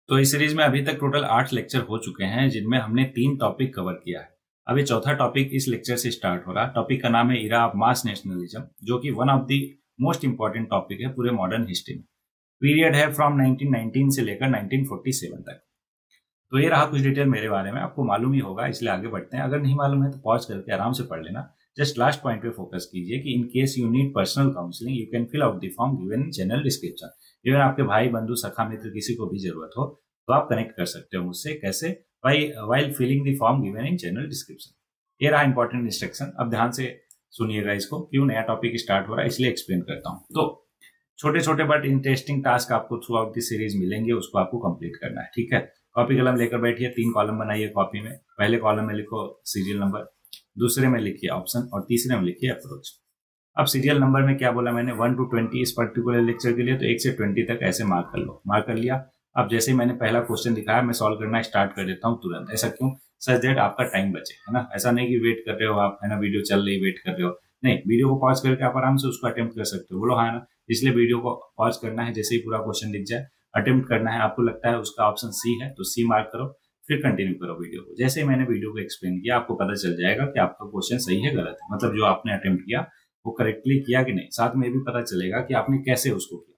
तो इस सीरीज में अभी तक टोटल 8 लेक्चर हो चुके हैं, जिनमें हमने 3 टॉपिक कवर किया है। अभी चौथा टॉपिक इस लेक्चर से स्टार्ट हो रहा है। टॉपिक का नाम है इरा ऑफ मास नेशनलिज्म, जो कि one of the most important topic है पूरे मॉडर्न हिस्ट्री में। पीरियड है फ्रॉम 1919 से लेकर 1947 तक। तो ये रहा कुछ डिटेल मेरे बारे में, आपको मालूम ही होगा, इसलिए आगे बढ़ते हैं। अगर नहीं मालूम है तो पॉज करके आराम से पढ़ लेना। जस्ट लास्ट पॉइंट पे फोकस कीजिए कि in case you need personal counselling you can fill out the form given in general description. Even आपके भाई बंधु सखा मित्र किसी को भी जरूरत हो तो आप कनेक्ट कर सकते हो मुझसे। कैसे? While filling the form given in general description. ये रहा इंपॉर्टेंट इंस्ट्रक्शन। अब ध्यान से सुनिएगा इसको, क्यों नया टॉपिक स्टार्ट हो रहा है इसलिए एक्सप्लेन करता हूँ। तो छोटे छोटे बट इंटरेस्टिंग टास्क आपको थ्रू आउट दी सीरीज मिलेंगे, उसको आपको कंप्लीट करना है। ठीक है, कॉपी कलम लेकर बैठिए। 3 कॉलम बनाइए कॉपी में। पहले कॉलम में लिखो सीरियल नंबर, दूसरे में लिखिए ऑप्शन और तीसरे में लिखिए अप्रोच। अब सीरियल नंबर में क्या बोला मैंने, 1 to 20 इस पर्टिकुलर लेक्चर के लिए, तो 1 से 20 तक ऐसे मार्क कर लो। मार्क कर लिया। अब जैसे ही मैंने पहला क्वेश्चन दिखाया मैं सॉल्व करना स्टार्ट कर देता हूँ तुरंत। ऐसा क्यों? सच दैट आपका टाइम बचे, है ना। ऐसा नहीं कि वेट कर रहे हो आप, है ना, वीडियो चल रही वेट कर रहे हो। नहीं, वीडियो को पॉज करके आप आराम से उसको अटेम्प्ट कर सकते हो। बोलो हाँ ना। इसलिए वीडियो को पॉज करना है, जैसे ही पूरा क्वेश्चन दिख जाए अटेम्प्ट करना है। आपको लगता है उसका ऑप्शन सी है तो सी मार्क करो, फिर कंटिन्यू करो वीडियो को। जैसे ही मैंने वीडियो को एक्सप्लेन किया आपको पता चल जाएगा कि आपका क्वेश्चन सही है गलत है, मतलब जो आपने अटेम्प्ट किया वो करेक्टली किया कि नहीं। साथ में भी पता चलेगा कि आपने कैसे उसको किया,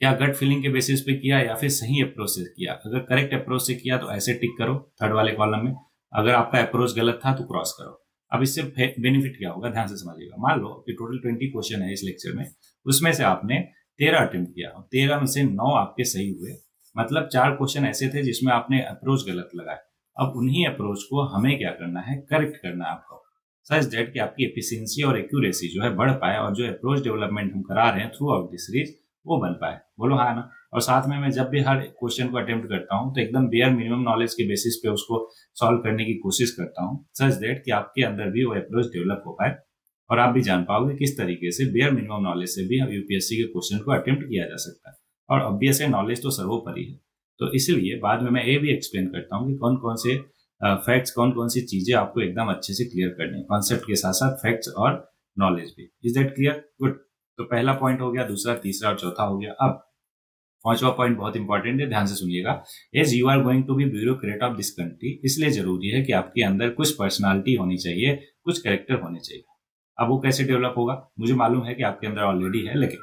क्या गट फीलिंग के बेसिस पे किया या फिर सही अप्रोच से किया। अगर करेक्ट अप्रोच से किया तो ऐसे टिक करो थर्ड वाले कॉलम में। अगर आपका अप्रोच गलत था तो क्रॉस करो। अब इससे बेनिफिट क्या होगा, ध्यान से समझिएगा। मान लो कि टोटल 20 क्वेश्चन है इस लेक्चर में, उसमें से आपने 13 अटेम्प्ट किया, 13 में से 9 आपके सही हुए। मतलब 4 क्वेश्चन ऐसे थे जिसमें आपने अप्रोच गलत लगाया। अब उन्हीं अप्रोच को हमें क्या करना है, करेक्ट करना है आपको, सच दैट कि आपकी एफिशिएंसी और एक्यूरेसी जो है बढ़ पाए और जो अप्रोच डेवलपमेंट हम करा रहे हैं थ्रू आउट दिस सीरीज वो बन पाए। बोलो हाँ ना। और साथ में मैं जब भी हर क्वेश्चन को अटेम्प्ट करता हूँ तो एकदम बेयर मिनिमम नॉलेज के बेसिस पे उसको सॉल्व करने की कोशिश करता हूँ, सच दैट कि आपके अंदर भी वो अप्रोच डेवलप हो पाए और आप भी जान पाओगे किस तरीके से बेयर मिनिमम नॉलेज से भी यूपीएससी के क्वेश्चन को अटेम्प्ट किया जा सकता है। और ऑब्वियस है नॉलेज तो सर्वोपरि है। तो इसीलिए बाद में मैं ये भी एक्सप्लेन करता हूँ कि कौन कौन से फैक्ट्स, कौन कौन सी चीजें आपको एकदम अच्छे से क्लियर करनी है, कॉन्सेप्ट के साथ साथ फैक्ट्स और नॉलेज भी। Is that clear? गुड। तो पहला पॉइंट हो गया, दूसरा, तीसरा और चौथा हो गया। अब पांचवा पॉइंट बहुत इंपॉर्टेंट है, ध्यान से सुनिएगा। As you are going to be bureaucrat of this country, इसलिए जरूरी है कि आपके अंदर कुछ पर्सनालिटी होनी चाहिए, कुछ कैरेक्टर होने चाहिए। अब वो कैसे डेवलप होगा, मुझे मालूम है कि आपके अंदर ऑलरेडी है, लेकिन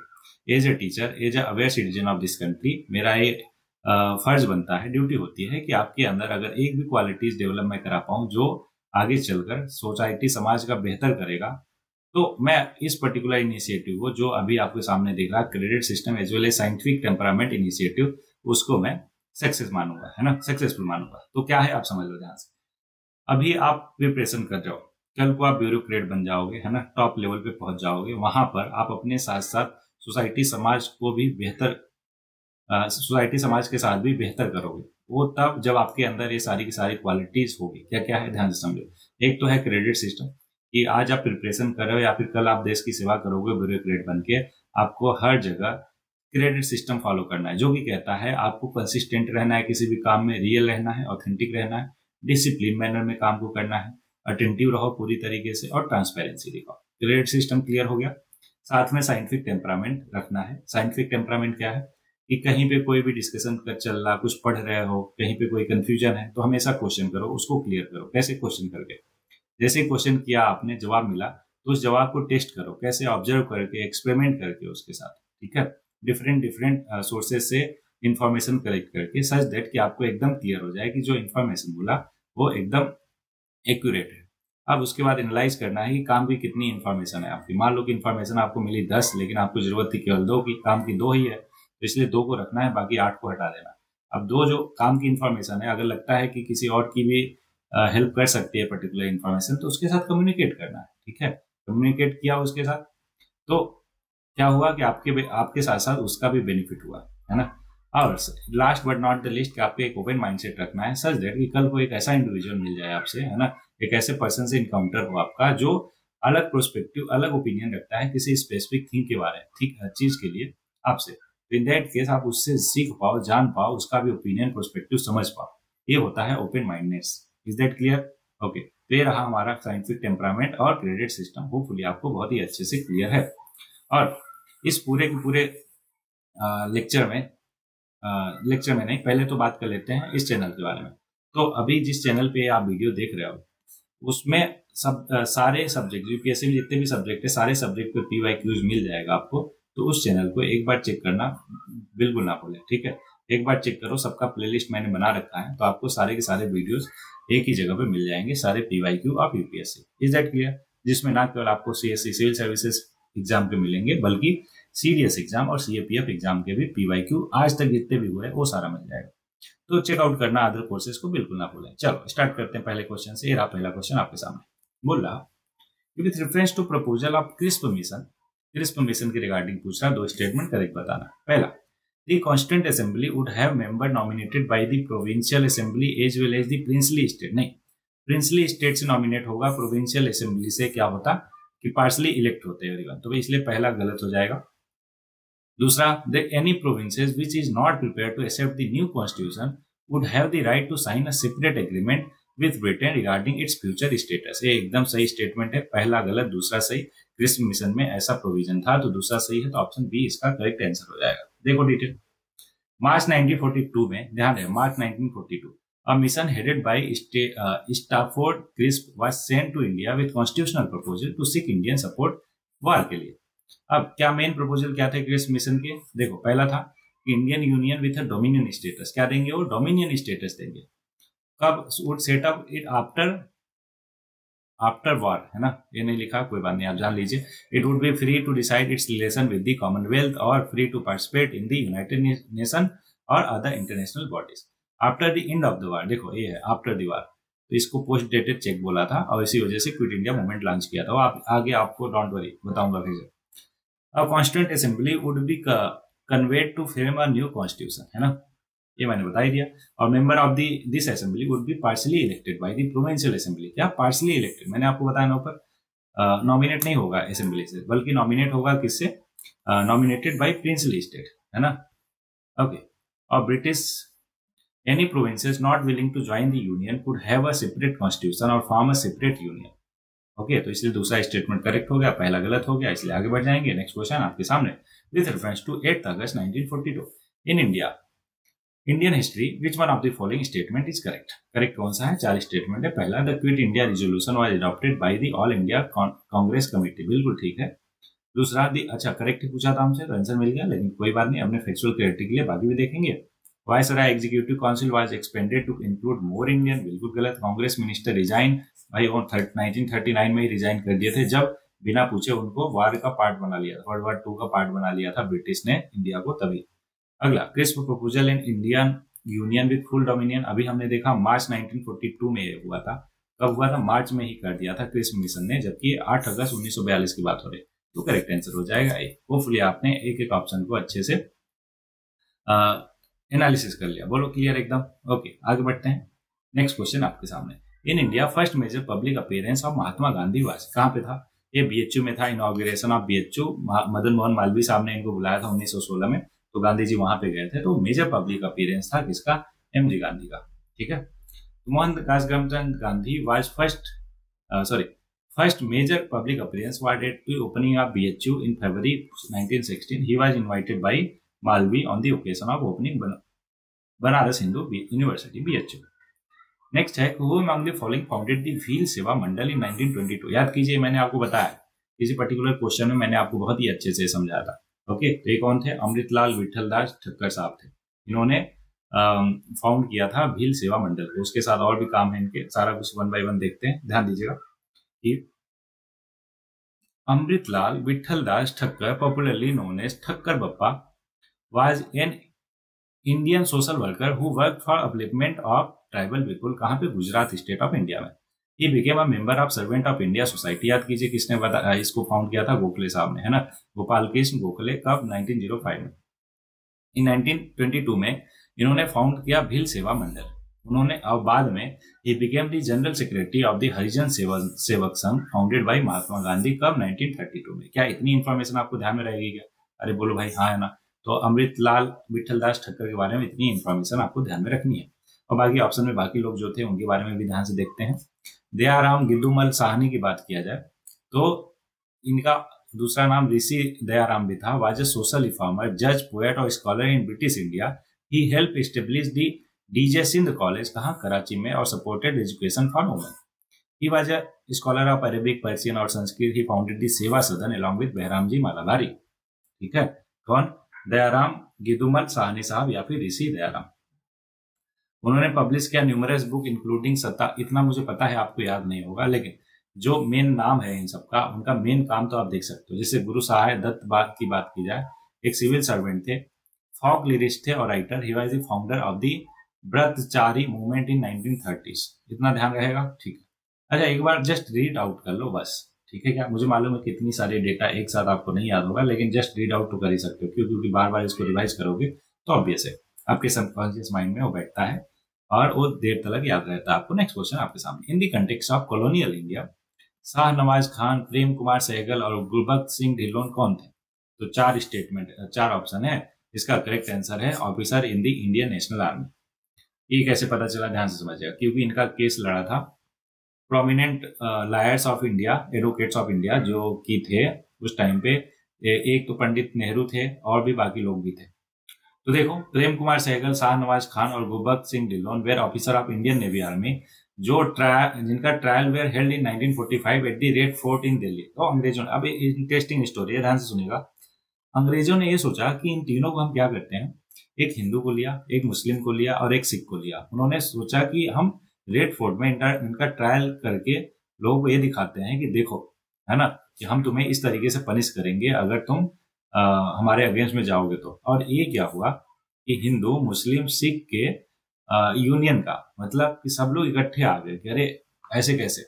as a teacher, as a aware citizen of this country, मेरा ये फर्ज बनता है, ड्यूटी होती है कि आपके अंदर अगर एक भी क्वालिटीज डेवलप मैं करा पाऊं जो आगे चलकर सोसाइटी, समाज का बेहतर करेगा, तो मैं इस पर्टिकुलर इनिशिएटिव को जो अभी आपके सामने देख रहा है, credit system as well as scientific temperament initiative, उसको मैं सक्सेस मानूंगा, है ना, सक्सेसफुल मानूंगा। तो क्या है आप समझ लो ध्यान से। अभी आप प्रिपरेशन कर रहे हो, कल को आप ब्यूरोक्रेट बन जाओगे, है ना, टॉप लेवल पे पहुंच जाओगे। वहां पर आप अपने साथ साथ सोसाइटी समाज को भी बेहतर, सोसाइटी समाज के साथ भी बेहतर करोगे। वो तब जब आपके अंदर ये सारी की सारी क्वालिटीज होगी। क्या क्या है ध्यान से समझो। एक तो है क्रेडिट सिस्टम, कि आज आप प्रिपरेशन कर रहे हो या फिर कल आप देश की सेवा करोगे ब्यूरोक्रेट बन के, आपको हर जगह क्रेडिट सिस्टम फॉलो करना है, जो भी कहता है आपको कंसिस्टेंट रहना है, किसी भी काम में रियल रहना है, ऑथेंटिक रहना है, डिसिप्लिन मैनर में काम को करना है, अटेंटिव रहो पूरी तरीके से और ट्रांसपेरेंसी दिखाओ। क्रेडिट सिस्टम क्लियर हो गया। साथ में साइंटिफिक टेम्परामेंट रखना है। साइंटिफिक टेम्परामेंट क्या है कि कहीं पे कोई भी डिस्कशन कर चल रहा, कुछ पढ़ रहे हो, कहीं पे कोई कंफ्यूजन है तो हमेशा क्वेश्चन करो, उसको क्लियर करो। कैसे क्वेश्चन करके, जैसे क्वेश्चन किया आपने, जवाब मिला तो उस जवाब को टेस्ट करो, कैसे ऑब्जर्व करके, एक्सपेरिमेंट करके उसके साथ, ठीक है, डिफरेंट डिफरेंट सोर्सेज से इंफॉर्मेशन कलेक्ट करके, सच दैट कि आपको एकदम क्लियर हो जाए कि जो इंफॉर्मेशन बोला वो एकदम एक्यूरेट है। अब उसके बाद एनालाइज करना है कि काम की कितनी इंफॉर्मेशन है आपकी। मान लो कि इंफॉर्मेशन आपको मिली 10, लेकिन आपको जरूरत थी केवल 2 की, काम की 2 ही है, तो इसलिए 2 को रखना है, बाकी 8 को हटा देना। अब 2 जो काम की इंफॉर्मेशन है, अगर लगता है कि किसी और की भी हेल्प कर सकती है पर्टिकुलर इंफॉर्मेशन, तो उसके साथ कम्युनिकेट करना है, ठीक है। कम्युनिकेट किया उसके साथ तो क्या हुआ कि आपके साथ साथ उसका भी बेनिफिट हुआ, है ना। और last but not the list, कि आपको एक ओपन माइंडसेट रखना है, सच दैट कि कल को एक ऐसा इंडिविजुअल मिल जाए आपसे, है ना, एक ऐसे पर्सन से इनकाउंटर हो आपका जो अलग प्रोस्पेक्टिव, अलग ओपिनियन रखता है किसी स्पेसिफिक थिंग के बारे में, ठीक चीज के लिए आपसे। तो इन दैट केस आप उससे सीख पाओ, जान पाओ, उसका भी ओपिनियन, प्रोस्पेक्टिव समझ पाओ। ये होता है open mindness. Is that clear? Okay, तो ये रहा हमारा साइंटिफिक टेम्परामेंट और क्रेडिट सिस्टम। होपफुली आपको बहुत ही अच्छे से क्लियर है। और इस पूरे के पूरे लेक्चर में लेक्चर में नहीं, पहले तो बात कर लेते हैं इस चैनल के बारे में। तो अभी जिस चैनल पे आप वीडियो देख रहे हो उसमें सारे सब्जेक्ट, यूपीएससी में जितने भी सब्जेक्ट है सारे सब्जेक्ट पे PYQs मिल जाएगा आपको। तो उस चैनल को एक बार चेक करना बिल्कुल ना भूलें, ठीक है। एक बार चेक करो, सबका प्लेलिस्ट मैंने बना रखा है, तो आपको सारे के सारे वीडियोस एक ही जगह पे मिल जाएंगे, सारे PYQ of UPSC. Is that clear? जिसमें ना केवल आपको CSC सिविल सर्विसेज एग्जाम के मिलेंगे, बल्कि CDS एग्जाम और CAPF एग्जाम के भी PYQ आज तक जितने भी हुए वो सारा मिल जाएगा। तो चेकआउट करना अदर कोर्सेज को बिल्कुल ना भूलें। चलो स्टार्ट करते हैं पहले क्वेश्चन से। रहा पहला क्वेश्चन आपके सामने, बोल रहा with reference to proposal of Cripps mission के रिगार्डिंग पूछ रहा, दो स्टेटमेंट करेक्ट बताना। पहला, the constituent assembly would have member nominated by the provincial assembly as well as the princely state. नहीं, प्रिंसली स्टेट से नॉमिनेट होगा, प्रोविंशियल असेंबली से क्या होता कि पार्सली इलेक्ट होते हैं एवरीवन, तो इसलिए पहला गलत हो जाएगा। दूसरा, the any provinces which is not prepare to accept the new constitution would have the right to sign a separate agreement with Britain regarding its future status. ये एकदम सही स्टेटमेंट है, पहला गलत दूसरा सही। क्रिस्प मिशन में ऐसा प्रोविजन था, तो दूसरा सही है, तो ऑप्शन बी इसका करेक्ट आंसर हो जाएगा। देखो डिटेल। मार्च 1942 में, ध्यान है, मार्च 1942 a mission headed by Stafford Crisp was sent to India with constitutional proposal to seek Indian support war के लिए। अब क्या मेन प्रपोजल क्या थे क्रिस्प मिशन के? देखो, पहला था कि Indian union with dominion status. क्या देंगे वो? डोमिनियन स्टेटस देंगे। कब? Would set up it after war, है ना, ये नहीं लिखा, कोई बात नहीं, आप जान लीजिए। It would be free to decide its relation with the Commonwealth और free to participate in the United Nation और other international bodies after the end of the war. देखो ये है आफ्टर द वॉर, तो इसको पोस्ट डेटेड चेक बोला था और इसी वजह से क्विट इंडिया मूवमेंट लॉन्च किया था। आप आगे आपको डोंट वरी बताऊंगा फिर से। A constituent assembly would be conveyed to frame a new constitution, है ना, ये मैंने बता ही दिया। और member of this assembly would be partially elected by the provincial assembly. क्या? पार्शली इलेक्टेड, मैंने आपको बताया ना ऊपर, नॉमिनेट नहीं होगा असेंबली से, बल्कि नॉमिनेट होगा किससे? नॉमिनेटेड बाय प्रिंसली स्टेट, है ना। ओके। और British any provinces not willing to join the union could have a separate constitution और form a separate union. Okay, तो इसलिए दूसरा स्टेटमेंट करेक्ट हो गया, पहला गलत हो गया, इसलिए आगे बढ़ जाएंगे। नेक्स्ट क्वेश्चन आपके सामने, with reference to 8 August 1942 in Indian history which one of the following statement is correct? Correct कौन सा है? 4 स्टेटमेंट है। पहला, the quit India resolution was adopted by the all India Congress committee, बिल्कुल ठीक है। दूसरा, अच्छा करेक्ट पूछा था हमसे तो आंसर मिल गया, लेकिन कोई बात नहीं, अपने फैक्चुअल क्लैरिटी के लिए बाकी भी देखेंगे। Viceroy executive council was expanded to include more Indian, बिल्कुल गलत। कांग्रेस मिनिस्टर रिजाइन, भाई वो 1939 में ही रिजाइन कर दिए थे, जब बिना पूछे उनको वार का पार्ट बना लिया था, वर्ल्ड वार 2 का पार्ट बना लिया था ब्रिटिश ने इंडिया को, तभी। अगला, crisp proposal in Indian union with full dominion, अभी हमने देखा मार्च 1942 में ये हुआ था। कब हुआ था? मार्च में ही कर दिया था क्रिस्प मिशन ने, जबकि 8 अगस्त 1942 की बात हो रही, तो करेक्ट आंसर हो जाएगा ए। होपफुली आपने एक एक ऑप्शन को अच्छे से एनालिसिस कर लिया। बोलो क्लियर एकदम? ओके, आगे बढ़ते हैं। नेक्स्ट क्वेश्चन आपके सामने, in India first major public appearance of Mahatma Gandhi was, कहाँ पे था? ये BHU में था, inauguration of BHU। Madan Mohan Malaviya साहब ने इनको बुलाया था 1916 में, तो गांधी जी वहां पे गए थे। तो मेजर पब्लिक अपीयरेंस था किसका? MG गांधी का, ठीक है। Mohandas Karamchand Gandhi was first major public appearance was at the opening of BHU in February 1916. He was invited by Malvi on the occasion of opening Banaras Hindu University BHU. Next है, who among the following founded the Bhil सेवा मंडल in 1922? याद कीजिए, मैंने आपको बताया किसी particular question में मैंने आपको बहुत ही अच्छे से समझाया था। ओके, तो ये कौन थे? अमृतलाल विठलदास ठक्कर साहब थे, इन्होंने फाउंड किया था भील सेवा मंडल को। उसके साथ और भी काम है इनके, सारा कुछ 1 by 1 देखते हैं, ध्यान दीजिएगा। Amritlal Vithaldas Thakkar, popularly known as Thakkar Bappa, was an Indian social worker who worked for upliftment of tribal people. कहाँ पे? गुजरात स्टेट ऑफ इंडिया में। ये became a member of servant of India society. याद कीजिए किसने इसको फाउंड किया था? गोखले साहब ने, है ना, गोपाल कृष्ण गोखले। कब? 1905 में। इन 1922 में इन्होंने फाउंड किया भील सेवा मंडल उन्होंने। और बाद में ही became the general secretary of the Harijan Sevak Sangh founded by Mahatma Gandhi. कब? 1932 में। क्या इतनी इंफॉर्मेशन आपको ध्यान में रहेगी क्या? अरे बोलो भाई हाँ, है ना। तो अमृतलाल विठलदास ठक्कर के बारे में इतनी इंफॉर्मेशन आपको ध्यान में रखनी है। और बाकी ऑप्शन में बाकी लोग जो थे उनके बारे में भी ध्यान से देखते हैं। दयाराम गिद्दूमल साहनी की बात किया जाए तो इनका दूसरा नाम ऋषि दयाराम भी था। वाज ए सोशल रिफॉर्मर, जज, पोएट और scholar in British India he help establish the DJ Sindh college, कहाँ, कराची में, और supported education for women. He was a scholar of Arabic, Persian और Sanskrit. He founded the Seva Sadan along with Behramji Malabari. ठीक है, कौन, दयाराम गिदुमल साहनी साहब या फिर ऋषि दयाराम। उन्होंने पब्लिश किया न्यूमरस बुक इंक्लूडिंग सत्ता, इतना मुझे पता है आपको याद नहीं होगा, लेकिन जो मेन नाम है इन सबका, उनका मेन काम तो आप देख सकते हो। जैसे गुरु सहाय दत्त बात की बात की जाए, एक सिविल सर्वेंट थे, फॉक लिरिस्ट थे और writer. He was the founder of the Bratachari movement in 1930s। इतना ध्यान रहेगा, ठीक है। अच्छा, एक बार जस्ट रीड आउट कर लो बस, ठीक है क्या। मुझे मालूम है कितनी सारे डेटा एक साथ आपको नहीं याद होगा, लेकिन जस्ट रीड आउट तो कर ही सकते हो, क्योंकि बार बार इसको रिवाइज करोगे तो ऑब्वियस है आपके सबकॉन्शियस माइंड में वो बैठता है और वो देर तक याद रहता है आपको। नेक्स्ट क्वेश्चन आपके सामने। In the context of colonial India, Shah Nawaz Khan, Prem Kumar Sehgal और गुलबख्श सिंह ढिल्लोन कौन थे? तो चार स्टेटमेंट, चार ऑप्शन है। इसका करेक्ट आंसर है officer in the Indian national army. ये कैसे पता चला, ध्यान से समझिएगा, क्योंकि इनका केस लड़ा था prominent lawyers of India, advocates of India जो की थे उस टाइम पे। एक तो पंडित नेहरू थे और भी बाकी लोग भी थे। तो देखो, प्रेम कुमार सहगल, शाहनवाज खान और Gurbaksh Singh Dhillon were officer of Indian navy army, जो जिनका trial were held in 1945 at the Red Fort in Delhi. तो अंग्रेजों ने, अब इंटरेस्टिंग स्टोरी है, ध्यान से सुनिएगा। अंग्रेजों ने ये सोचा कि इन तीनों को हम क्या करते हैं, एक हिंदू को लिया, एक मुस्लिम को लिया और एक सिख को लिया। उन्होंने सोचा कि हम रेड फोर्ट में इनका ट्रायल करके लोगों को ये दिखाते हैं कि देखो, है ना, कि हम तुम्हें इस तरीके से पनिश करेंगे अगर तुम हमारे अगेंस्ट में जाओगे तो। और ये क्या हुआ कि हिंदू मुस्लिम सिख के यूनियन का मतलब कि सब लोग इकट्ठे आ गए कि अरे ऐसे कैसे,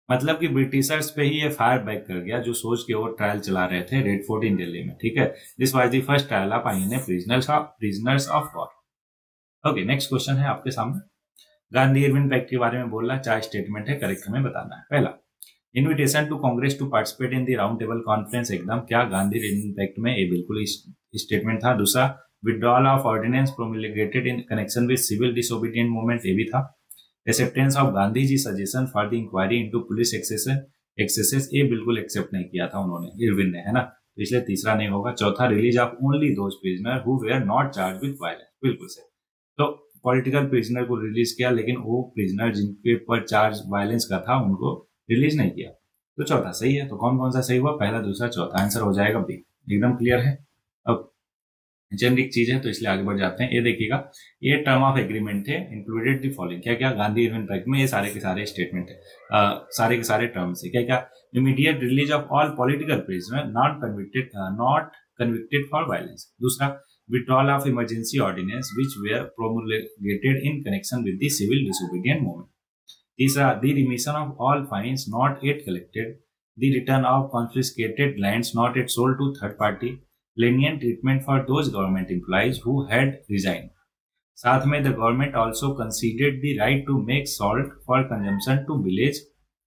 मतलब कि ब्रिटिशर्स पे ही ये फायर बैक कर गया, जो सोच के वो ट्रायल चला रहे थे रेड फोर्ट इन दिल्ली में। ठीक है, this was the first trial of INA prisoners of war. Okay, next question है आपके सामने। गांधी इरविन पैक्ट के बारे में बोला, चार स्टेटमेंट है, करेक्ट हमें बताना है। पहला, invitation to Congress to participate in the round table conference, एकदम क्या, गांधी इरविन पैक्ट में ये बिल्कुल स्टेटमेंट था। दूसरा, withdrawal of ordinance promulgated in connection with civil disobedient movement, ये भी था। Acceptance of Gandhi ji suggestion for the inquiry into police excesses, ये बिल्कुल एक्सेप्ट नहीं किया था उन्होंने, इरविन ने, है ना, तो इसलिए तीसरा नहीं होगा। चौथा, release of only those prisoner who were not charge with violence, बिल्कुल से। तो पॉलिटिकल प्रिजनर को रिलीज किया, लेकिन वो प्रिजनर जिनके पर चार्ज वायलेंस का था उनको रिलीज नहीं किया। तो चौथा सही है। तो कौन कौन सा सही हुआ, पहला, दूसरा, चौथा, आंसर हो जाएगा बी। एकदम क्लियर है। अब जेनरिक चीज है तो इसलिए आगे बढ़ जाते हैं। ये देखिएगा, ये टर्म ऑफ एग्रीमेंट थे, इंक्लूडेड द फॉलोइंग, क्या क्या, गांधी इरविन पैक्ट में ये सारे के सारे स्टेटमेंट है, सारे के सारे टर्म्स है, क्या क्या, immediate release of all political prisoner not convicted for violence. दूसरा, withdrawal of emergency ordinance which were promulgated in connection with the civil disobedient movement. तीसरा, the remission of all fines not yet collected, the return of confiscated lands not yet sold to third party, lenient treatment for those government employees who had resigned. साथ में the government also conceded the right to make salt for consumption to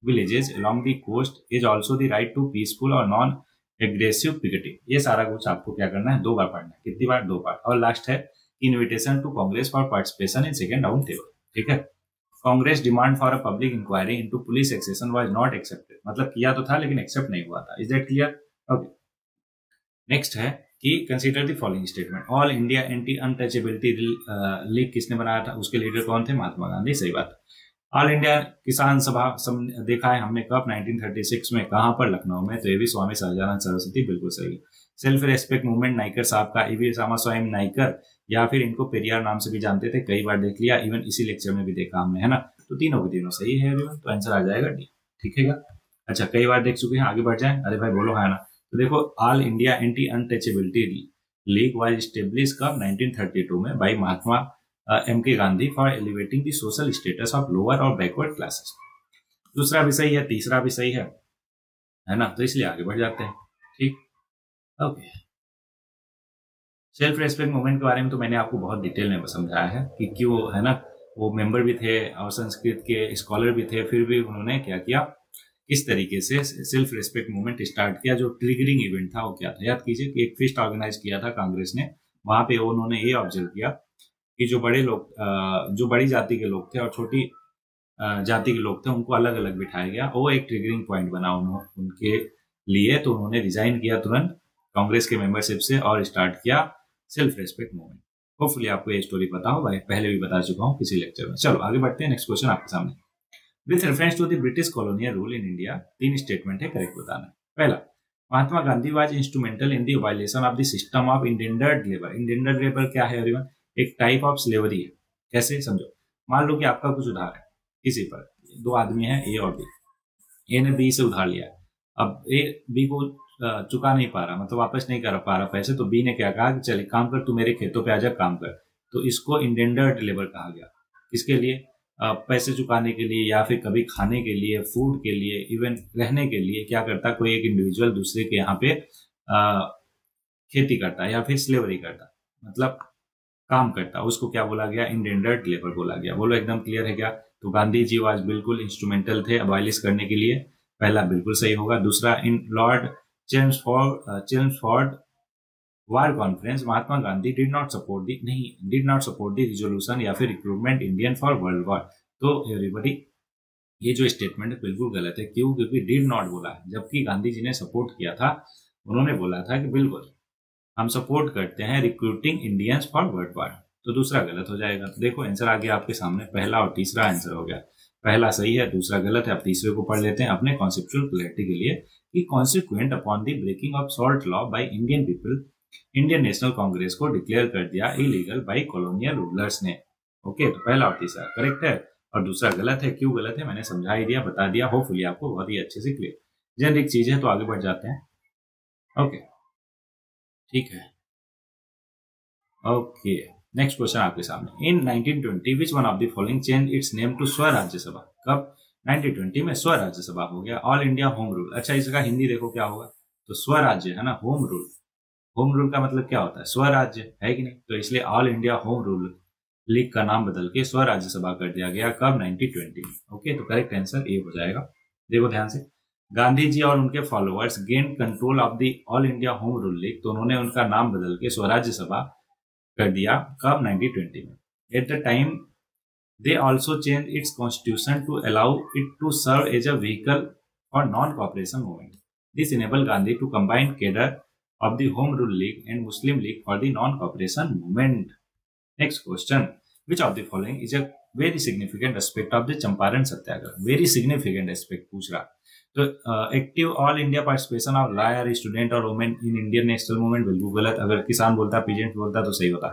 villages along the coast, is also the right to peaceful or non aggressive picketing. ये सारा कुछ आपको क्या करना है, 2 बार पढ़ना है। कितनी बार, 2 बार। और लास्ट है, invitation to Congress for participation in second round table. ठीक है, Congress demand for a public inquiry into police excesses was not accepted, मतलब किया तो था लेकिन एक्सेप्ट नहीं हुआ था। Is that clear? Okay, next है कि consider the following statement. All India anti untouchability league किसने बनाया था, उसके लीडर कौन थे, महात्मा गांधी। सही बात। ऑल इंडिया किसान सभा देखा है हमने कब, 1936 में, कहां पर, लखनऊ में, तो ये भी स्वामी सहजानंद सरस्वती, बिल्कुल सही। सेल्फ रेस्पेक्ट मूवमेंट नाइकर साहब का, ये रामास्वामी नाइकर, या फिर इनको पेरियार नाम से भी जानते थे, कई बार देख लिया, इवन इसी लेक्चर में भी देखा हमने, है ना। तो तीनों के तीनों सही है, तो आंसर आ जाएगा डी। ठीक है, अच्छा, कई बार देख चुके हैं, आगे बढ़ जाए। अरे भाई बोलो हाँ ना। तो देखो, all India anti untouchability league was establish कब, 1932 में, by Mahatma M.K. Gandhi for elevating the social status of lower और बैकवर्ड क्लासेस। दूसरा भी सही है, तीसरा भी सही है ना, तो इसलिए आगे बढ़ जाते हैं। ठीक, ओके। सेल्फ रेस्पेक्ट मूवमेंट के बारे में तो मैंने आपको बहुत डिटेल में समझाया है कि क्यों, है ना, वो मेंबर भी थे और संस्कृत के स्कॉलर भी थे, फिर भी उन्होंने क्या किया, किस तरीके से सेल्फ रेस्पेक्ट मूवमेंट स्टार्ट किया। जो ट्रिगरिंग इवेंट था वो क्या था, याद कीजिए कि एक फीस्ट ऑर्गेनाइज किया था कांग्रेस ने। वहां पे उन्होंने ये ऑब्जर्व किया कि जो बड़े लोग, जो बड़ी जाति के लोग थे और छोटी जाति के लोग थे, उनको अलग अलग बिठाया गया। वो एक ट्रिगरिंग पॉइंट बना उनके लिए, तो उन्होंने रिजाइन किया तुरंत कांग्रेस के मेंबरशिप से और स्टार्ट किया सेल्फ रेस्पेक्ट मूवमेंट। होपफुली आपको ये स्टोरी पता हो, भाई पहले भी बता चुका हूँ किसी लेक्चर में। चलो आगे बढ़ते हैं, नेक्स्ट क्वेश्चन आपके सामने। With reference to the British colonial rule in India, 3 statement है, करेक्ट बताना है। पहला, Mahatma Gandhi was instrumental in the violation of the system of indentured labour. Indentured labour क्या है एवरीवन? एक टाइप ऑफ स्लेवरी है। कैसे समझो, मान लो कि आपका कुछ उधार है किसी पर, दो आदमी है ए और बी। ए ने बी से उधार लिया, अब ए बी को चुका नहीं पा रहा, मतलब वापस नहीं कर पा रहा पैसे, तो बी ने क्या कहा कि चल एक काम कर, तू मेरे खेतों पे आजा काम कर। तो इसको इंडेंजर्ड लेबर कहा गया। किसके लिए? पैसे चुकाने के लिए, या फिर कभी खाने के लिए, फूड के लिए, इवन रहने के लिए क्या करता, कोई एक इंडिविजुअल दूसरे के यहाँ पे खेती करता या फिर स्लेवरी करता, मतलब काम करता, उसको क्या बोला गया? इंडेंजर्ड लेबर बोला गया। बोलो एकदम क्लियर है क्या? तो गांधी जी आज बिल्कुल इंस्ट्रूमेंटल थे अबॉलिश करने के लिए, पहला बिल्कुल सही होगा। दूसरा, in Lord Chelmsford war conference Mahatma Gandhi did not support the resolution या फिर recruitment Indian for world war. तो एवरीबॉडी, ये जो स्टेटमेंट है बिल्कुल गलत है। क्यों? क्योंकि डिड नॉट बोला है, जबकि गांधी जी ने सपोर्ट किया था। उन्होंने बोला था कि बिल्कुल हम सपोर्ट करते हैं recruiting Indians for world war. तो दूसरा गलत हो जाएगा। तो देखो आंसर आ गया आपके सामने, पहला और तीसरा आंसर हो गया। पहला सही है, दूसरा गलत है। अब तीसरे को पढ़ लेते हैं अपने कॉन्सेप्चुअल क्लैरिटी के लिए कि consequent upon the breaking of salt law by Indian people, Indian national Congress को डिक्लेयर कर दिया इलीगल बाय कॉलोनियल रूलर्स ने। ओके, तो पहला और तीसरा करेक्ट है और दूसरा गलत है। क्यों गलत है मैंने समझा ही दिया, बता दिया, होपफुली आपको बहुत ही अच्छे से क्लियर। जेनरिक चीज है तो आगे बढ़ जाते हैं। ओके ठीक है। ओके, नेक्स्ट क्वेश्चन आपके सामने। In 1920 which one of the following change its name to Swarajya Sabha? कब? 1920 में स्वराज्य सभा हो गया ऑल इंडिया होम रूल। अच्छा, इसका हिंदी देखो क्या होगा, तो स्वराज्य है ना, होम रूल। होम रूल का मतलब क्या होता है? स्वराज्य, है कि नहीं? तो इसलिए all India home rule league का नाम बदल के स्वराज्य सभा कर दिया गया। कब? 1920 में। ओके, तो करेक्ट आंसर ए हो जाएगा। देखो ध्यान से, गांधी जी और उनके followers gain control of the all India home rule league, तो उन्होंने उनका नाम बदल के स्वराज्य सभा कर दिया। कब? 1920 में। At the time they also change its constitution to allow it to serve as a vehicle for non cooperation movement. This enable Gandhi to combine cadre of the Home Rule League and Muslim League for the non-cooperation movement. Next question, which of the following is a very significant aspect of the Champaran Satyagraha? Very significant aspect पूछ रहा। तो active all India participation of lawyer student और women in Indian national movement, बिल्कुल गलत। अगर किसान बोलता, peasant बोलता तो सही होता।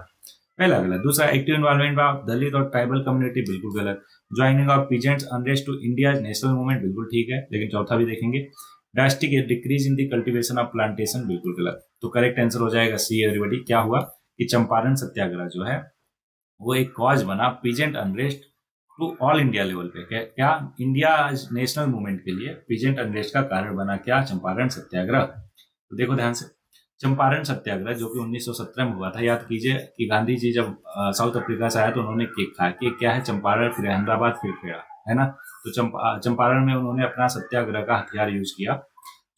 पहला गलत। दूसरा, एक्टिव इन्वॉल्वमेंट ऑफ दलित और ट्राइबल कम्युनिटी, बिल्कुल गलत। Joining of peasants unrest to India national movement, बिल्कुल ठीक है, लेकिन चौथा भी देखेंगे। Drastic decrease in the cultivation of plantation, बिल्कुल गलत। तो करेक्ट आंसर हो जाएगा सी एवरीबॉडी। क्या हुआ कि चंपारण सत्याग्रह जो है वो एक कॉज बना peasant unrest to all India level पे। क्या इंडिया नेशनल मूवमेंट के लिए पीजेंट अनरेस्ट का कारण बना क्या? चंपारण सत्याग्रह। तो देखो ध्यान से, चंपारण सत्याग्रह जो कि 1917 में हुआ था, याद कीजिए कि गांधी जी जब साउथ अफ्रीका से आया तो उन्होंने केक खाया। केक क्या है? चंपारण, फिर अहमदाबाद, फिर खेड़ा, है ना। तो चंपारण में उन्होंने अपना सत्याग्रह का हथियार यूज किया,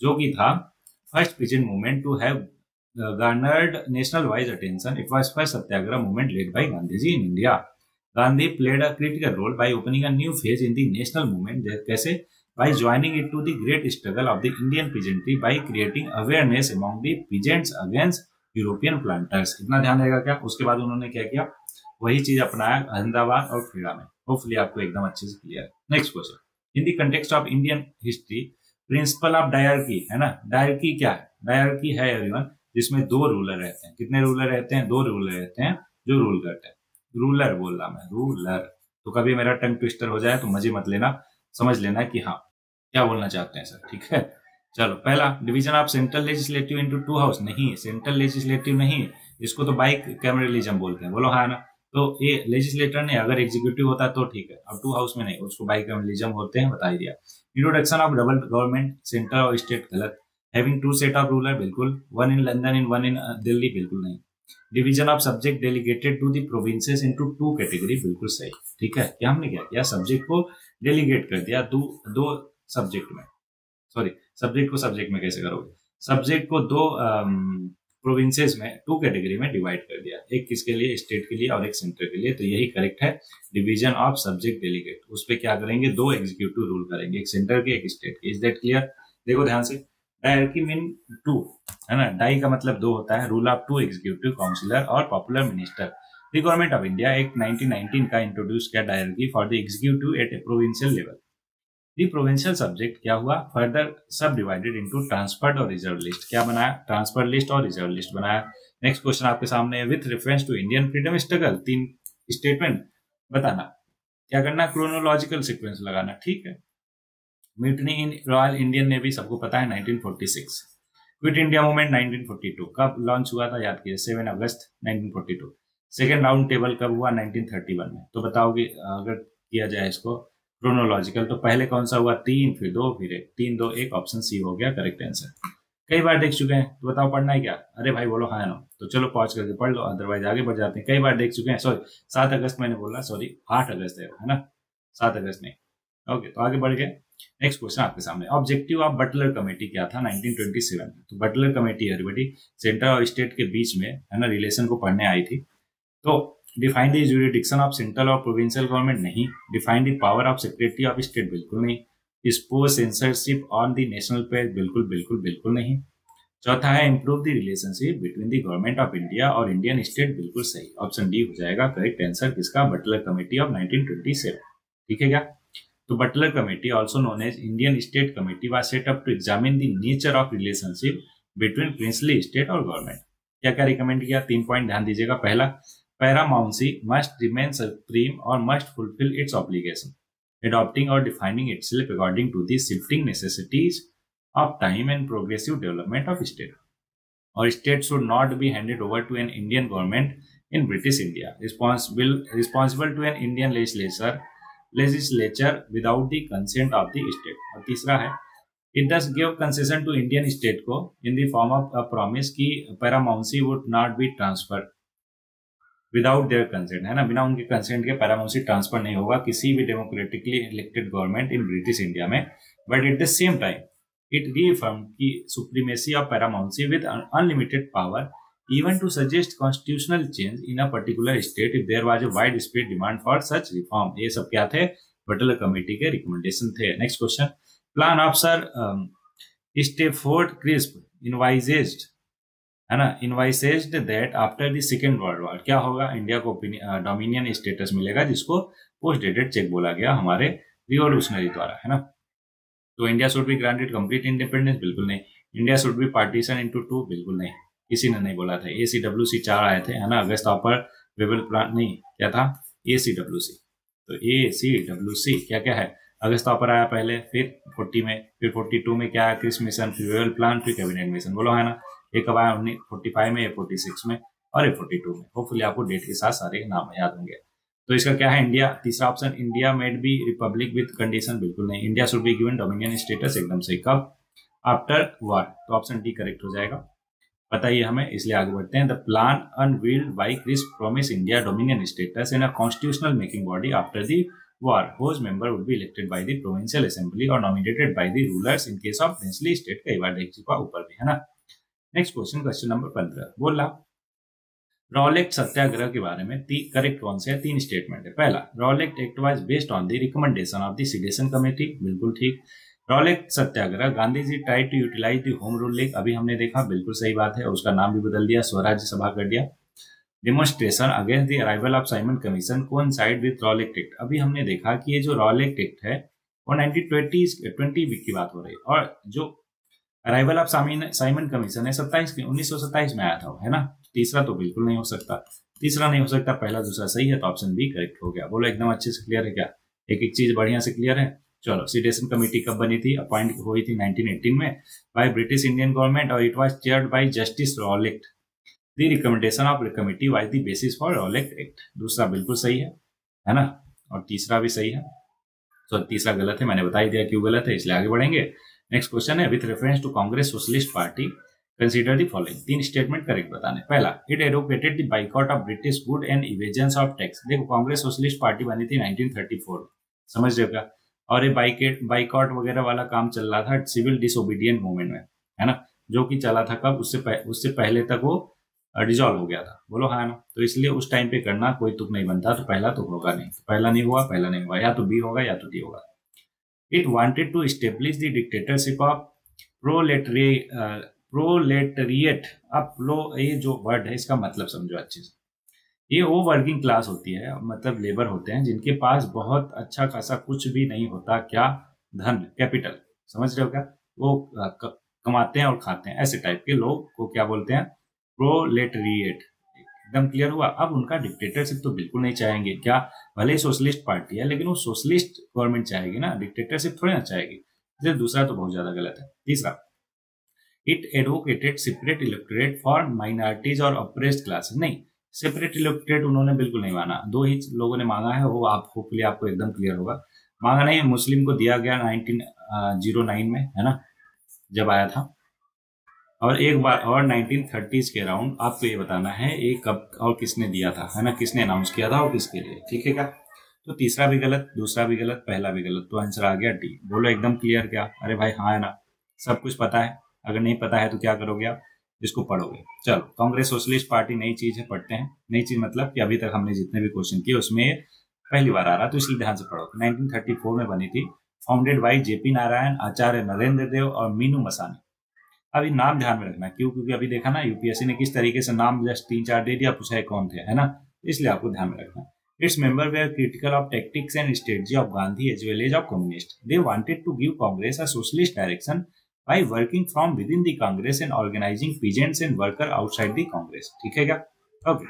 जो कि था first peasant movement to have garnered national wide attention. It was first satyagraha movement led by Gandhiji in India. Gandhi played a critical role by opening a new phase in the national movement. कैसे? By joining it to the great struggle of the Indian peasantry by creating awareness among the peasants against European planters. इतना ध्यान रहेगा क्या? उसके बाद उन्होंने क्या किया? वही चीज अपनाया अहमदाबाद और खेड़ा में। होपफुली आपको एकदम अच्छे से क्लियर है। Next question, in the context of Indian history principle of dyarchy, है ना। डायरकी क्या है? डायरकी है एवरीवन जिसमें दो रूलर रहते हैं। कितने रूलर रहते हैं? दो रूलर रहते हैं जो रूल करते हैं। रूलर बोल रहा मैं, रूलर। तो कभी मेरा टंग ट्विस्टर हो जाए तो मजे मत लेना, समझ लेना कि हाँ क्या बोलना चाहते हैं सर, ठीक है। चलो, पहला, division of central legislative into two house. नहीं, सेंट्रल लेजिस्लेटिव नहीं, इसको तो बाइक कैमरलिज्म बोलते हैं। बोलो हाँ ना। तो ये लेजिस्लेटर ने, अगर एग्जीक्यूटिव होता तो ठीक है, अब टू हाउस में नहीं, उसको बाइक कैमरलिज्म होते हैं, बता ही दिया। Introduction of double government, centre और स्टेट, गलत। Having two set of ruler, बिल्कुल। One in London in one in Delhi, बिल्कुल नहीं। Division of subject delegated to the provinces into two category, बिल्कुल सही, ठीक है। क्या हमने क्या किया? सब्जेक्ट को डेलीगेट कर दिया दो सब्जेक्ट में। सॉरी, सब्जेक्ट को सब्जेक्ट में कैसे करोगे? सब्जेक्ट को दो प्रोविंसेस में, टू कैटेगरी में डिवाइड कर दिया, एक किसके लिए? स्टेट के लिए और एक सेंटर के लिए। तो यही करेक्ट है, डिवीजन ऑफ सब्जेक्ट डेलीगेट। उस पर क्या करेंगे? दो एग्जीक्यूटिव रूल करेंगे, एक सेंटर के, एक स्टेट के। Is that clear? देखो ध्यान से, डायरकी मीन टू, है ना। डाई का मतलब दो होता है, rule of two executive councillor और popular minister. The government of India Act 1919 का इंट्रोड्यूस किया directly for the executive at a provincial level. The provincial subject क्या हुआ, further subdivided into transferred और रिजर्व लिस्ट। क्या बनाया, transfer list और reserve list बनाया। नेक्स्ट क्वेश्चन आपके सामने, with reference to Indian freedom struggle, 3 statement बताना। क्या करना, क्रोनोलॉजिकल सीक्वेंस लगाना, ठीक है। म्यूटनी इन रॉयल इंडियन नेवी सबको पता है 1946। क्विट इंडिया मूवमेंट 1942 कब लॉन्च हुआ था, याद कीजिए 7 अगस्त 1942। सेकेंड राउंड टेबल कब हुआ, 1931 में। तो बताओगे अगर किया जाए इसको क्रोनोलॉजिकल, तो पहले कौन सा हुआ, 3 फिर 2 फिर 1, 3 2 1, ऑप्शन सी हो गया करेक्ट आंसर। कई बार देख चुके हैं, तो बताओ पढ़ना है क्या, अरे भाई बोलो हाँ ना, तो चलो पॉज करके पढ़ लो, अदरवाइज आगे बढ़ जाते हैं। कई बार देख चुके हैं, सॉरी 7 अगस्त मैंने बोला, सॉरी 8 अगस्त है ना, 7 अगस्त नहीं। ओके, तो आगे बढ़ गए। नेक्स्ट क्वेश्चन आपके सामने, ऑब्जेक्टिव ऑफ बटलर कमेटी क्या था 1927 में। तो बटलर कमेटी एवरीबॉडी सेंटर और स्टेट के बीच में है ना रिलेशन को पढ़ने आई थी। तो define the jurisdiction of central और प्रोविंशियल गवर्नमेंट नहीं, define the power of secretary of state बिल्कुल नहीं, impose censorship on the national press बिल्कुल बिल्कुल बिल्कुल नहीं। चौथा है improve the relationship between the government of India और इंडियन स्टेट, बिल्कुल सही, ऑप्शन डी हो जाएगा करेक्ट आंसर किसका, बटलर कमेटी ऑफ 1927। ठीक है क्या। तो Butler committee also known as Indian state committee was set up to examine the nature of relationship between princely state और गवर्नमेंट। क्या क्या रिकमेंड किया, 3 पॉइंट ध्यान दीजिएगा। पहला, paramountcy must remain supreme or must fulfill its obligation, adopting or defining itself according to the shifting necessities of time and progressive development of state. Or state should not be handed over to an Indian government in British India, responsible to an Indian legislature without the consent of the state. और तीसरा है, it does give concession to Indian state को in the form of a promise कि paramountcy would not be transferred without their consent, है ना, बिना उनके consent के पैरामाउंसी ट्रांसफर नहीं होगा किसी भी democratically elected government in British India में। But at the same time it reaffirm की supremacy of paramountcy with unlimited power even to suggest constitutional change in a particular state if there was a widespread demand for such reform. ये सब क्या थे, Butler committee के recommendation थे। Next question, plan of Sir Stafford Cripps envisaged, है ना, envisaged that after the second world war क्या होगा, इंडिया को डोमिनियन स्टेटस मिलेगा जिसको पोस्ट डेटेड चेक बोला गया हमारे रिवोल्यूशनरी द्वारा, है ना। तो India should be granted complete independence, बिल्कुल नहीं। India should B partition into 2, बिल्कुल नहीं, किसी ने नहीं बोला था। ACWC 4 आए थे, है ना, अगस्त ऑपर वेबल प्लान नहीं, क्या था, ACWC। तो ACWC क्या क्या है, अगस्त ऑपर आया पहले, फिर 40 में, फिर 42 में क्या है, क्रिस मिशन, फिर वेबल प्लान, फिर कैबिनेट मिशन, बोलो है ना। ये कब आया, 45 में, 46 में और 42 में। होपफुली आपको डेट के साथ सारे नाम याद होंगे। तो इसका क्या है, इंडिया, तीसरा option, India made be republic with condition, बिल्कुल नहीं। India should be given dominion status, एकदम सही, कब, आफ्टर वॉर, तो ऑप्शन डी करेक्ट हो जाएगा। पता ही हमें, इसलिए आगे बढ़ते हैं। The plan unveiled by Cripps promise India dominion status in a constitutional making body after the war whose member would be elected by the provincial assembly or nominated by the rulers in case of princely state। कई बार देख चुका ऊपर भी, है ना। Next question, question number 15 बोला, Rowlatt सत्याग्रह के बारे में करेक्ट कौन से है, 3 स्टेटमेंट है। पहला, Rowlatt act was based on the recommendation of the sedition committee, बिल्कुल ठीक। Rowlatt satyagraha, Gandhi ji try to utilize the home rule league, अभी हमने देखा, बिल्कुल सही बात है, उसका नाम भी बदल दिया, स्वराज्य सभा कर दिया। Demonstration against the arrival of Simon commission coincide with Rowlatt act, अभी हमने देखा कि ये जो रॉलेट एक्ट है वो 1920 की बात हो रही है, और जो अराइवल ऑफ साइमन कमीशन है 1927 में आया था, है ना। तीसरा तो बिल्कुल नहीं हो सकता, तीसरा नहीं हो सकता, पहला दूसरा सही है, तो ऑप्शन बी करेक्ट हो गया। बोलो एकदम अच्छे से क्लियर है क्या, एक एक चीज बढ़िया से क्लियर है। चलो, सेडिशन कमेटी कब बनी थी, अपॉइंट हुई थी 1918 में बाय ब्रिटिश इंडियन गवर्नमेंट, और it was chaired by justice Rowlatt. The recommendation of committee was the basis for Rowlatt act, दूसरा बिल्कुल सही है ना, और तीसरा भी सही है। तो तीसरा गलत है, मैंने बता ही दिया क्यों गलत है, इसलिए आगे बढ़ेंगे। नेक्स्ट क्वेश्चन है, with reference to Congress socialist party consider the following, 3 statement correct बताने। पहला, it advocated the boycott of British good and evasion of tax. देखो, कांग्रेस सोशलिस्ट पार्टी बनी थी 1934, समझ रहे हो, और ये बाइकॉट वगैरह वाला काम चल रहा था सिविल डिसोबीडियंट मूवमेंट में, है ना, जो कि चला था कब, उससे पहले तक वो डिजॉल्व हो गया था, बोलो हाँ ना। तो इसलिए उस टाइम पे करना कोई तुक नहीं बनता, तो पहला तो होगा नहीं, तो पहला नहीं हुआ, या तो बी होगा या तो डी होगा। It wanted to establish the dictatorship of proletariat। अब ये जो वर्ड है इसका मतलब समझो अच्छे से। ये वो वर्किंग क्लास होती है, मतलब लेबर होते हैं जिनके पास बहुत अच्छा खासा कुछ भी नहीं होता, क्या, धन, कैपिटल, समझ रहे हो क्या, वो कमाते हैं और खाते हैं, ऐसे टाइप के लोग को क्या बोलते हैं, प्रोलेटरिएट। एकदम क्लियर हुआ। अब उनका डिक्टेटरशिप तो बिल्कुल नहीं चाहेंगे, क्या, भले ही सोशलिस्ट पार्टी है लेकिन वो सोशलिस्ट गवर्नमेंट चाहेगी ना, डिक्टेटरशिप थोड़ी ना चाहेगी। इसलिए दूसरा तो बहुत ज्यादा गलत है। तीसरा, it advocated separate electorate for minorities और अप्रेस्ड क्लासेस। नहीं, सेपरेट इलेक्टोरेट उन्होंने बिल्कुल नहीं माना। दो ही लोगों ने मांगा है, वो आप होपफुली आपको एकदम क्लियर होगा। मांगा नहीं, मुस्लिम को दिया गया 1909 में, है ना, जब आया था, और एक बार और 1930s के अराउंड। आपको ये बताना है एक कब और किसने दिया था, है ना, किसने अनाउंस किया था और किसके लिए, ठीक है क्या। तो तीसरा भी गलत, दूसरा भी गलत, पहला भी गलत, तो आंसर आ गया डी। बोलो एकदम क्लियर क्या, अरे भाई हाँ है ना, सब कुछ पता है। अगर नहीं पता है तो क्या करोगे आप, इसको पढ़ोगे। चलो, कांग्रेस सोशलिस्ट पार्टी नई चीज है, पढ़ते हैं। नई चीज मतलब कि अभी तक हमने जितने भी क्वेश्चन किए उसमें पहली बार आ रहा, तो इसलिए ध्यान से पढ़ो। 1934 में बनी थी, फाउंडेड बाई जेपी नारायण, आचार्य नरेंद्र देव और मीनू मसानी। अभी नाम ध्यान में रखना, क्यों, क्योंकि अभी देखा ना यूपीएससी ने किस तरीके से नाम जस्ट 3-4 दे दिया, पूछा है कौन थे, है ना, इसलिए आपको ध्यान में रखना। Its member were critical of tactics and strategy of Gandhi as well as of communist. They wanted to give Congress a socialist direction by working from within the Congress and organizing peasants and worker outside the Congress। ठीक है क्या, okay.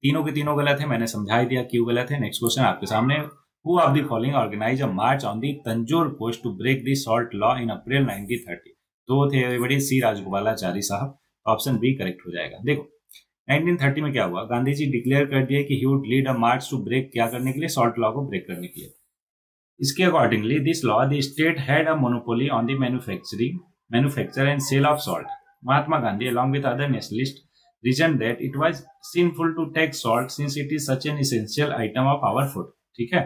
तीनों के तीनों गलत है, मैंने समझा ही दिया क्यों गलत है। नेक्स्ट क्वेश्चन आपके सामने, who of the following organise a march on the Tanjore coast to break the salt law in April 1930। तो थे बड़े सी राजगोपालाचारी साहब, ऑप्शन बी करेक्ट हो जाएगा। देखो 1930 में क्या हुआ, गांधी जी डिक्लेयर कर दिए कि he would lead a march to break, क्या करने के लिए, सॉल्ट लॉ को ब्रेक करने के लिए। इसके accordingly this law the state had a monopoly on the manufacture and sale of salt. Mahatma Gandhi along with other nationalists reasoned that it was sinful to tax salt since it is such an essential item of our food। ठीक है,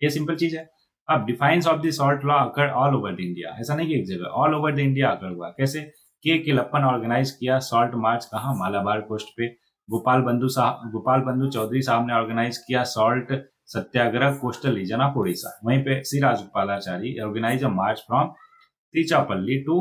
ये simple चीज है। अब defines of the salt law occur all over the India, ऐसा नहीं कि एक जगह, ऑल ओवर द इंडिया अकर हुआ। कैसे, के किलप्पन ऑर्गेनाइज किया सॉल्ट मार्च, कहा, मालाबार कोस्ट पे। गोपाल बंधु चौधरी साहब ने ऑर्गेनाइज किया salt Satyagraha coastal region of Orissa. वहीं पे C Rajagopalachari organise a march from Tiruchirappalli to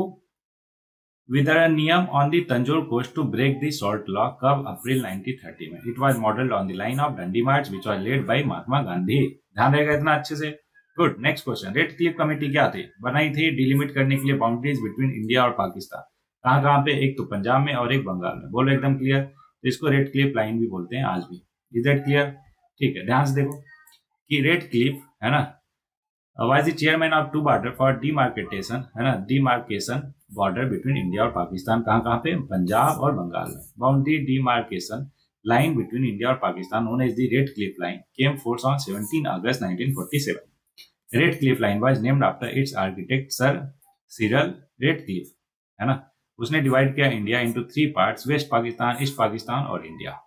Vedaranyam on the Tanjore coast to break the salt law, कब, अप्रैल 1930 में। It was modelled on the line of Dandi march which was led by Mahatma Gandhi. ध्यान रहेगा इतना अच्छे से, good. Next question, Radcliffe committee क्या थी, बनाई थी डिलिमिट करने के लिए बाउंड्रीज बिटवीन इंडिया और पाकिस्तान। कहाँ कहाँ पे, एक तो पंजाब में और एक बंगाल में। बोलो एकदम क्लियर। तो इसको रेड क्लिफ लाइन भी बोलते हैं आज भी। इज दैट क्लियर, ठीक है। ध्यान से देखो कि रेड क्लिफ, है ना, was the chairman of two border for demarcation, है ना, डिमार्केशन बॉर्डर बिटवीन इंडिया और पाकिस्तान। कहाँ कहाँ पे, पंजाब और बंगाल में। Boundary demarcation line between India और Pakistan known as the Radcliffe line came force on 17 August 1947। Radcliffe line was named after its architect sir Cyril Radcliffe, है ना। उसने डिवाइड किया India into 3 parts, West Pakistan, East Pakistan और India.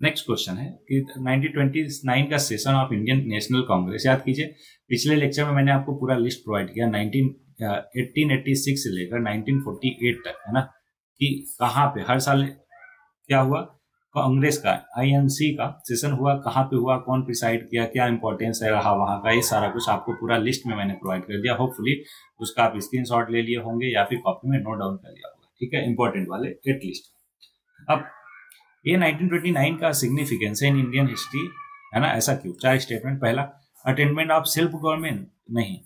Next question है कि 1929 का session of Indian national Congress, याद कीजिए पिछले लेक्चर में मैंने आपको पूरा लिस्ट प्रोवाइड किया 1886 से लेकर 1948 तक, है ना, कि कहाँ पे हर साल क्या हुआ, कांग्रेस का आईएनसी का सेशन हुआ, कहाँ पे हुआ, कौन प्रिसाइड किया, क्या इंपॉर्टेंस है रहा वहां का, ये सारा कुछ आपको पूरा लिस्ट में मैंने प्रोवाइड कर दिया। होपफुली उसका आप स्क्रीनशॉट ले लिए होंगे या फिर कॉपी में नोट डाउन कर लिया होगा, ठीक है, इंपॉर्टेंट वाले एटलीस्ट। अब ये 1929 का सिग्निफिकेंस है इन इंडियन हिस्ट्री, है ना, ऐसा क्यों, 4 स्टेटमेंट। पहला, अटेनमेंट ऑफ सेल्फ गवर्नमेंट, नहीं,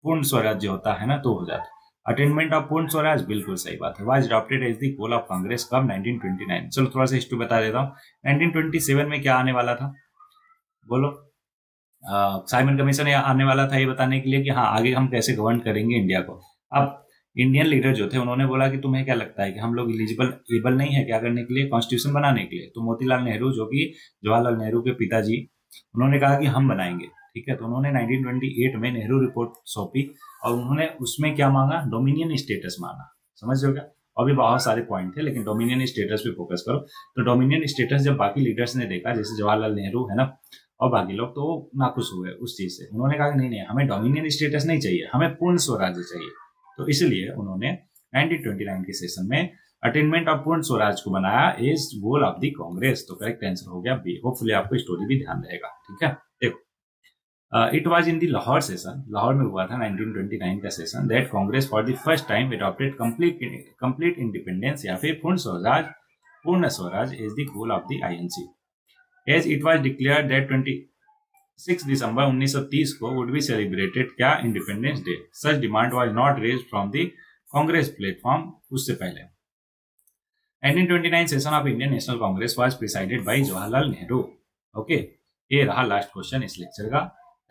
पूर्ण स्वराज्य होता है ना तो हो जाता। अटेनमेंट ऑफ पूर्ण स्वराज, बिल्कुल सही बात है। Was adopted as the goal of Congress, कब, 1929। चलो थोड़ा सा हिस्ट्री बता देता हूँ। 1927 में क्या आने वाला था, बोलो, साइमन कमीशन आने वाला था ये बताने के लिए कि हाँ आगे हम कैसे गवर्न करेंगे इंडिया को। अब इंडियन लीडर जो थे उन्होंने बोला कि तुम्हें क्या लगता है कि हम लोग एलिजिबल नहीं है क्या करने के लिए, कॉन्स्टिट्यूशन बनाने के लिए। तो मोतीलाल नेहरू, जो कि जवाहरलाल नेहरू के पिताजी, उन्होंने कहा कि हम बनाएंगे, ठीक है। तो उन्होंने 1928 में नेहरू रिपोर्ट सौंपी और उन्होंने उसमें क्या मांगा, डोमिनियन स्टेटस मांगा। समझ रहे हो क्या, और भी बहुत सारे पॉइंट थे लेकिन डोमिनियन स्टेटस पे फोकस करो। तो डोमिनियन स्टेटस जब बाकी लीडर्स ने देखा, जैसे जवाहरलाल नेहरू, है ना, और बाकी लोग, तो नाखुश हुए उस चीज से। उन्होंने कहा नहीं नहीं, हमें डोमिनियन स्टेटस नहीं चाहिए, हमें पूर्ण स्वराज्य चाहिए। तो इसलिए उन्होंने 1929 के सेशन में अटेनमेंट ऑफ पूर्ण स्वराज को बनाया as goal of the Congress. तो करेक्ट आंसर हो गया बी। होपफुली आपको स्टोरी भी ध्यान रहेगा, ठीक है। देखो, it was in the Lahore session, Lahore में हुआ था 1929 का session, that Congress for the first time adopted complete independence या फिर पूर्ण Swaraj Purna Swaraj as the goal of the INC. As it was declared that 26 दिसंबर 1930 को would be celebrated क्या independence day. Such demand was not raised from the Congress platform उससे पहले. 1929 session of Indian National Congress was presided by Jawaharlal Nehru. Okay, ये रहा last question इस lecture का.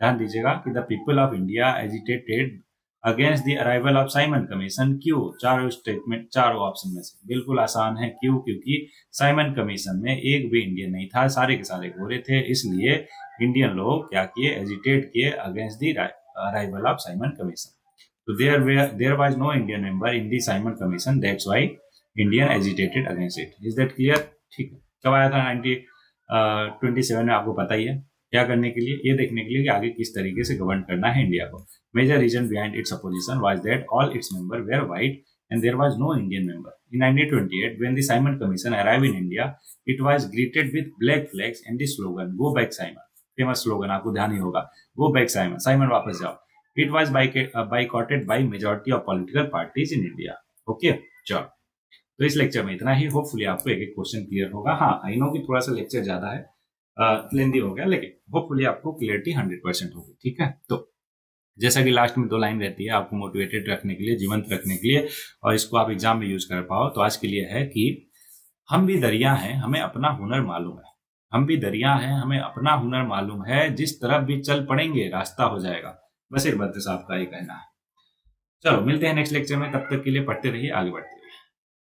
ध्यान दीजिएगा कि the people of India agitated against the arrival of Simon commission. क्यों? चारों स्टेटमेंट, चारों ऑप्शन में से बिल्कुल आसान है. क्यों? क्योंकि साइमन कमीशन में एक भी इंडियन नहीं था, सारे के सारे गोरे थे. इसलिए इंडियन लोग क्या किए? एजिटेट किए against the arrival of Simon Commission. तो there was no Indian member in the Simon Commission, that's why Indian agitated against it. Is that clear? ठीक है. कब आया था? 1927 में. आपको पता ही है. क्या करने के लिए? ये देखने के लिए कि आगे किस तरीके से गवर्न करना है इंडिया को. Major reason behind its opposition was that all its member were white and there was no Indian member. In 1928, when the Simon Commission arrived in India, it was greeted with black flags and the slogan "Go back Simon." Famous slogan, आपको ध्यान ही होगा. Go back Simon. Simon वापस जाओ. It was boycotted by majority of political parties in India. Okay, चलो. तो इस lecture में इतना ही. होपफुली आपको एक एक क्वेश्चन क्लियर होगा. हाँ, आई नो कि थोड़ा सा लेक्चर ज्यादा है, लेंदी हो गया, लेकिन होपफुली आपको क्लियरिटी 100% होगी. ठीक है. तो जैसा कि लास्ट में 2 लाइन रहती है आपको मोटिवेटेड रखने के लिए, जीवंत रखने के लिए, और इसको आप एग्जाम में यूज कर पाओ. तो आज के लिए है कि हम भी दरिया हैं, हमें अपना हुनर मालूम है. हम भी दरिया हैं, हमें अपना हुनर मालूम है. जिस तरफ भी चल पड़ेंगे रास्ता हो जाएगा. बस एक बात साहब का ये कहना है. चलो मिलते हैं नेक्स्ट लेक्चर में. तब तक के लिए पढ़ते रहिए, आगे बढ़ते रहिए.